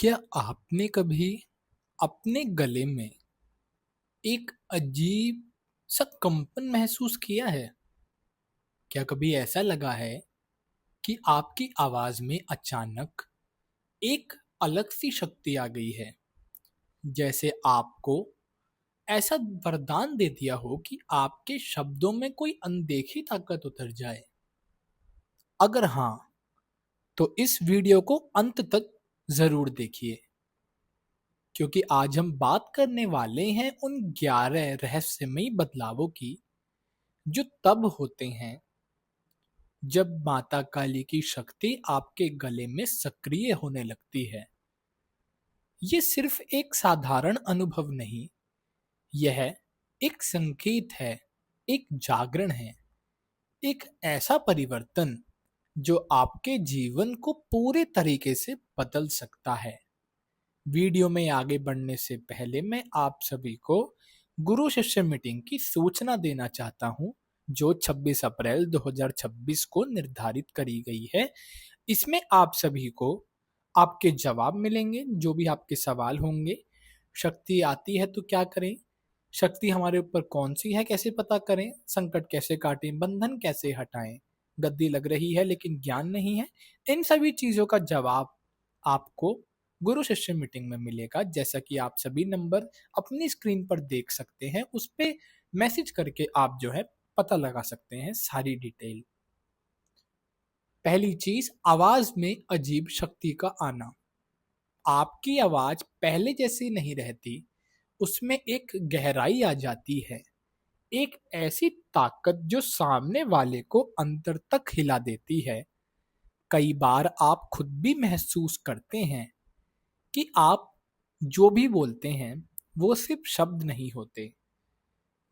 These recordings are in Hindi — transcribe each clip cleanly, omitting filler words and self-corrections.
क्या आपने कभी अपने गले में एक अजीब सा कंपन महसूस किया है? क्या कभी ऐसा लगा है कि आपकी आवाज में अचानक एक अलग सी शक्ति आ गई है? जैसे आपको ऐसा वरदान दे दिया हो कि आपके शब्दों में कोई अनदेखी ताकत उतर जाए? अगर हाँ, तो इस वीडियो को अंत तक जरूर देखिए, क्योंकि आज हम बात करने वाले हैं उन 11 रहस्यमयी बदलावों की जो तब होते हैं जब माता काली की शक्ति आपके गले में सक्रिय होने लगती है। ये सिर्फ एक साधारण अनुभव नहीं, यह एक संकेत है, एक जागरण है, एक ऐसा परिवर्तन जो आपके जीवन को पूरे तरीके से बदल सकता है। वीडियो में आगे बढ़ने से पहले मैं आप सभी को गुरु शिष्य मीटिंग की सूचना देना चाहता हूं, जो 26 अप्रैल 2026 को निर्धारित करी गई है। इसमें आप सभी को आपके जवाब मिलेंगे, जो भी आपके सवाल होंगे। शक्ति आती है तो क्या करें, शक्ति हमारे ऊपर कौन सी है कैसे पता करें, संकट कैसे काटें, बंधन कैसे हटाएं, गद्दी लग रही है लेकिन ज्ञान नहीं है, इन सभी चीजों का जवाब आपको गुरु शिष्य मीटिंग में मिलेगा। जैसा कि आप सभी नंबर अपनी स्क्रीन पर देख सकते हैं, उस पे मैसेज करके आप जो है पता लगा सकते हैं सारी डिटेल। पहली चीज, आवाज में अजीब शक्ति का आना। आपकी आवाज पहले जैसी नहीं रहती, उसमें एक गहराई आ जाती है, एक ऐसी ताकत जो सामने वाले को अंदर तक हिला देती है। कई बार आप खुद भी महसूस करते हैं कि आप जो भी बोलते हैं वो सिर्फ शब्द नहीं होते।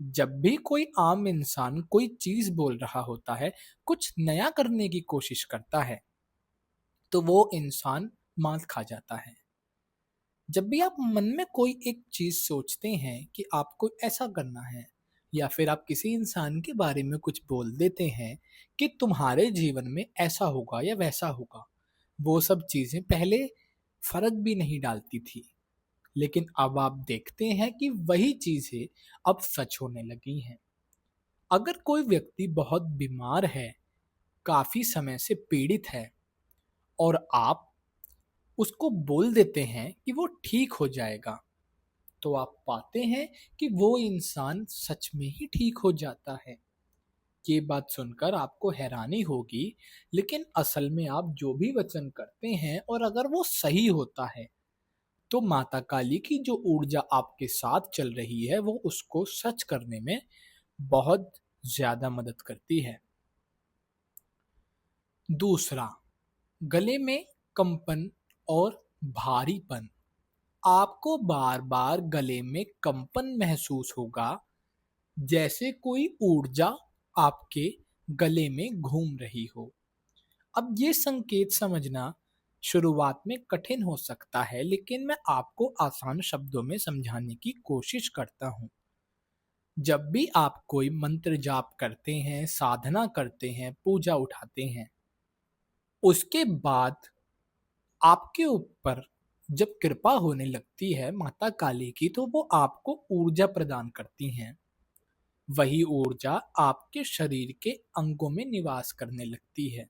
जब भी कोई आम इंसान कोई चीज बोल रहा होता है, कुछ नया करने की कोशिश करता है, तो वो इंसान मात खा जाता है। जब भी आप मन में कोई एक चीज सोचते हैं कि आपको ऐसा करना है, या फिर आप किसी इंसान के बारे में कुछ बोल देते हैं कि तुम्हारे जीवन में ऐसा होगा या वैसा होगा, वो सब चीजें पहले फर्क भी नहीं डालती थी, लेकिन अब आप देखते हैं कि वही चीजें अब सच होने लगी हैं। अगर कोई व्यक्ति बहुत बीमार है, काफी समय से पीड़ित है, और आप उसको बोल देते हैं कि वो ठीक हो जाएगा, तो आप पाते हैं कि वो इंसान सच में ही ठीक हो जाता है। ये बात सुनकर आपको हैरानी होगी, लेकिन असल में आप जो भी वचन करते हैं और अगर वो सही होता है, तो माता काली की जो ऊर्जा आपके साथ चल रही है वो उसको सच करने में बहुत ज्यादा मदद करती है। दूसरा, गले में कंपन और भारीपन। आपको बार बार गले में कंपन महसूस होगा, जैसे कोई ऊर्जा आपके गले में घूम रही हो। अब ये संकेत समझना शुरुआत में कठिन हो सकता है, लेकिन मैं आपको आसान शब्दों में समझाने की कोशिश करता हूँ। जब भी आप कोई मंत्र जाप करते हैं, साधना करते हैं, पूजा उठाते हैं, उसके बाद आपके ऊपर जब कृपा होने लगती है माता काली की, तो वो आपको ऊर्जा प्रदान करती हैं। वही ऊर्जा आपके शरीर के अंगों में निवास करने लगती है।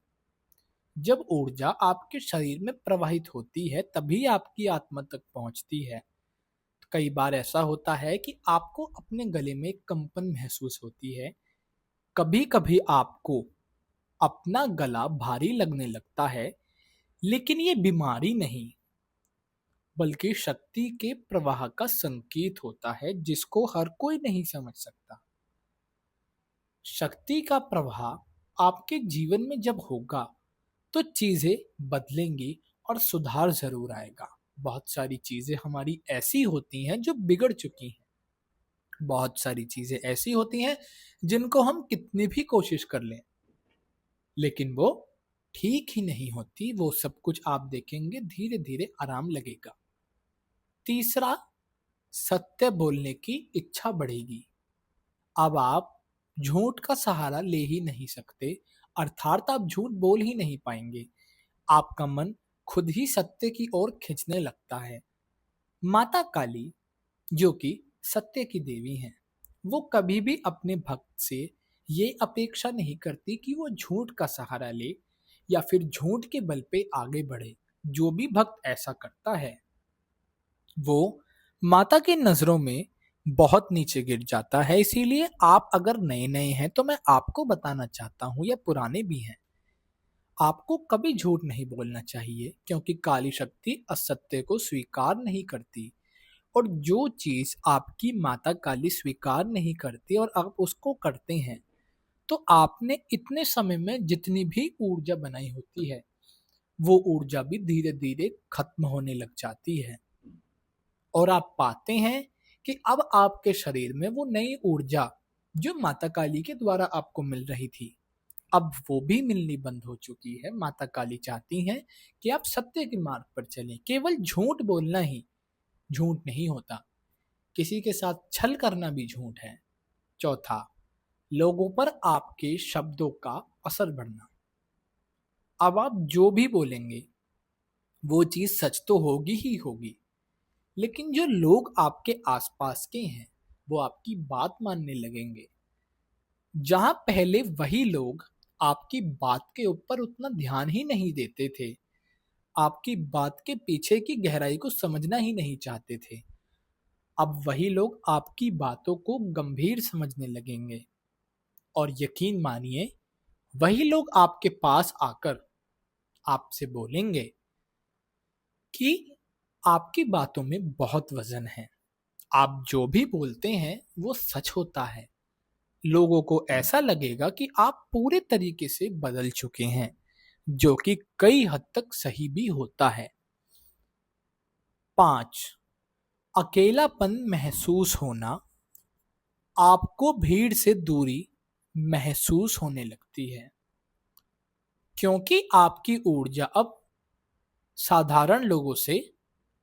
जब ऊर्जा आपके शरीर में प्रवाहित होती है, तभी आपकी आत्मा तक पहुंचती है। कई बार ऐसा होता है कि आपको अपने गले में कंपन महसूस होती है। कभी कभी आपको अपना गला भारी लगने लगता है, लेकिन ये बीमारी नहीं, बल्कि शक्ति के प्रवाह का संकेत होता है, जिसको हर कोई नहीं समझ सकता। शक्ति का प्रवाह आपके जीवन में जब होगा, तो चीजें बदलेंगी और सुधार जरूर आएगा। बहुत सारी चीजें हमारी ऐसी होती हैं जो बिगड़ चुकी हैं। बहुत सारी चीजें ऐसी होती हैं जिनको हम कितनी भी कोशिश कर लें, लेकिन वो ठीक ही नहीं होती। वो सब कुछ आप देखेंगे धीरे धीरे आराम लगेगा। तीसरा, सत्य बोलने की इच्छा बढ़ेगी। अब आप झूठ का सहारा ले ही नहीं सकते, अर्थात आप झूठ बोल ही नहीं पाएंगे। आपका मन खुद ही सत्य की ओर खींचने लगता है। माता काली, जो कि सत्य की देवी हैं, वो कभी भी अपने भक्त से ये अपेक्षा नहीं करती कि वो झूठ का सहारा ले या फिर झूठ के बल पे आगे बढ़े। जो भी भक्त ऐसा करता है वो माता की नजरों में बहुत नीचे गिर जाता है। इसीलिए आप अगर नए नए हैं तो मैं आपको बताना चाहता हूँ, या पुराने भी हैं, आपको कभी झूठ नहीं बोलना चाहिए, क्योंकि काली शक्ति असत्य को स्वीकार नहीं करती। और जो चीज आपकी माता काली स्वीकार नहीं करती और आप उसको करते हैं, तो आपने इतने समय में जितनी भी ऊर्जा बनाई होती है, वो ऊर्जा भी धीरे धीरे खत्म होने लग जाती है। और आप पाते हैं कि अब आपके शरीर में वो नई ऊर्जा जो माता काली के द्वारा आपको मिल रही थी, अब वो भी मिलनी बंद हो चुकी है। माता काली चाहती हैं कि आप सत्य के मार्ग पर चलें। केवल झूठ बोलना ही झूठ नहीं होता, किसी के साथ छल करना भी झूठ है। चौथा, लोगों पर आपके शब्दों का असर बढ़ना। अब आप जो भी बोलेंगे वो चीज सच तो होगी ही होगी, लेकिन जो लोग आपके आसपास के हैं वो आपकी बात मानने लगेंगे। जहां पहले वही लोग आपकी बात के ऊपर उतना ध्यान ही नहीं देते थे, आपकी बात के पीछे की गहराई को समझना ही नहीं चाहते थे, अब वही लोग आपकी बातों को गंभीर समझने लगेंगे। और यकीन मानिए, वही लोग आपके पास आकर आपसे बोलेंगे कि आपकी बातों में बहुत वजन है, आप जो भी बोलते हैं वो सच होता है। लोगों को ऐसा लगेगा कि आप पूरे तरीके से बदल चुके हैं, जो कि कई हद तक सही भी होता है। 5, अकेलापन महसूस होना। आपको भीड़ से दूरी महसूस होने लगती है, क्योंकि आपकी ऊर्जा अब साधारण लोगों से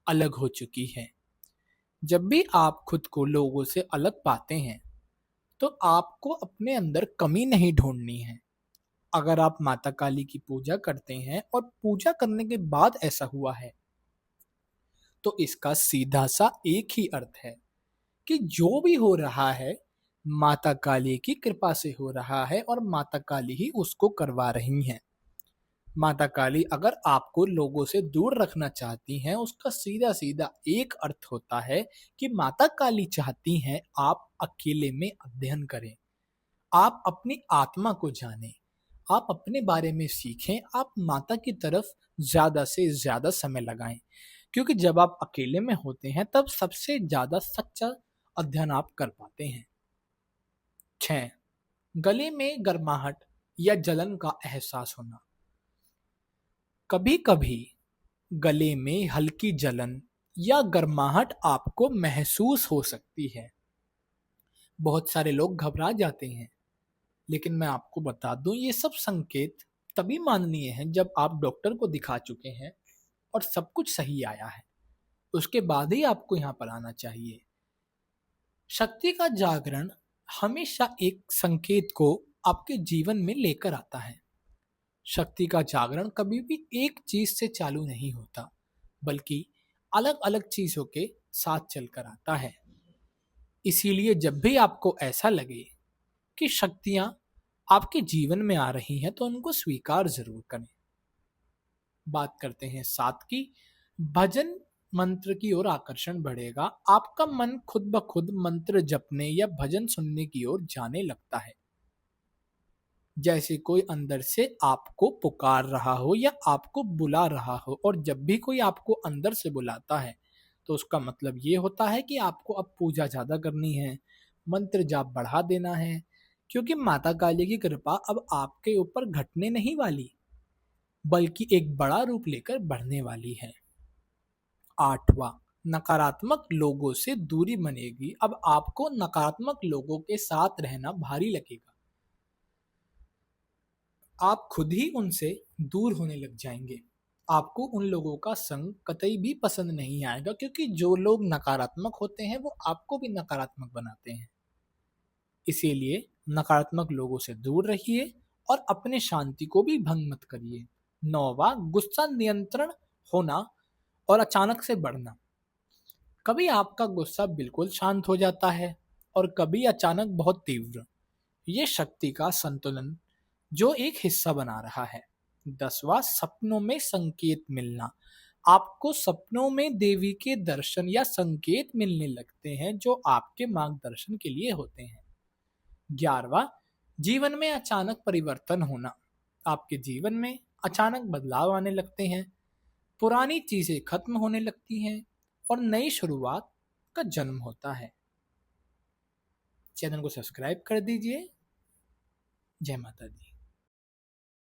अलग हो चुकी है। जब भी आप खुद को लोगों से अलग पाते हैं, तो आपको अपने अंदर कमी नहीं ढूंढनी है। अगर आप माता काली की पूजा करते हैं और पूजा करने के बाद ऐसा हुआ है, तो इसका सीधा सा एक ही अर्थ है कि जो भी हो रहा है माता काली की कृपा से हो रहा है और माता काली ही उसको करवा रही हैं। माता काली अगर आपको लोगों से दूर रखना चाहती हैं, उसका सीधा सीधा एक अर्थ होता है कि माता काली चाहती हैं आप अकेले में अध्ययन करें, आप अपनी आत्मा को जानें, आप अपने बारे में सीखें, आप माता की तरफ ज्यादा से ज्यादा समय लगाएं। क्योंकि जब आप अकेले में होते हैं तब सबसे ज्यादा सच्चा अध्ययन आप कर पाते हैं। 6, गले में गर्माहट या जलन का एहसास होना। कभी कभी गले में हल्की जलन या गर्माहट आपको महसूस हो सकती है। बहुत सारे लोग घबरा जाते हैं, लेकिन मैं आपको बता दूं, ये सब संकेत तभी माननीय हैं जब आप डॉक्टर को दिखा चुके हैं और सब कुछ सही आया है, उसके बाद ही आपको यहाँ पर आना चाहिए। शक्ति का जागरण हमेशा एक संकेत को आपके जीवन में लेकर आता है। शक्ति का जागरण कभी भी एक चीज से चालू नहीं होता, बल्कि अलग अलग चीजों के साथ चलकर आता है। इसीलिए जब भी आपको ऐसा लगे कि शक्तियां आपके जीवन में आ रही हैं, तो उनको स्वीकार जरूर करें। बात करते हैं 7 की, भजन मंत्र की ओर आकर्षण बढ़ेगा। आपका मन खुद ब खुद मंत्र जपने या भजन सुनने की ओर जाने लगता है, जैसे कोई अंदर से आपको पुकार रहा हो या आपको बुला रहा हो। और जब भी कोई आपको अंदर से बुलाता है, तो उसका मतलब ये होता है कि आपको अब पूजा ज्यादा करनी है, मंत्र जाप बढ़ा देना है, क्योंकि माता काली की कृपा अब आपके ऊपर घटने नहीं वाली, बल्कि एक बड़ा रूप लेकर बढ़ने वाली है। 8वां, नकारात्मक लोगों से दूरी बनेगी। अब आपको नकारात्मक लोगों के साथ रहना भारी लगेगा, आप खुद ही उनसे दूर होने लग जाएंगे। आपको उन लोगों का संग कतई भी पसंद नहीं आएगा, क्योंकि जो लोग नकारात्मक होते हैं वो आपको भी नकारात्मक बनाते हैं। इसीलिए नकारात्मक लोगों से दूर रहिए और अपने शांति को भी भंग मत करिए। 9वां, गुस्सा नियंत्रण होना और अचानक से बढ़ना। कभी आपका गुस्सा बिल्कुल शांत हो जाता है और कभी अचानक बहुत तीव्र। ये शक्ति का संतुलन जो एक हिस्सा बना रहा है। 10वां, सपनों में संकेत मिलना। आपको सपनों में देवी के दर्शन या संकेत मिलने लगते हैं जो आपके मार्गदर्शन के लिए होते हैं। 11वां, जीवन में अचानक परिवर्तन होना। आपके जीवन में अचानक बदलाव आने लगते हैं, पुरानी चीजें खत्म होने लगती हैं और नई शुरुआत का जन्म होता है। चैनल को सब्सक्राइब कर दीजिए। जय माता दी।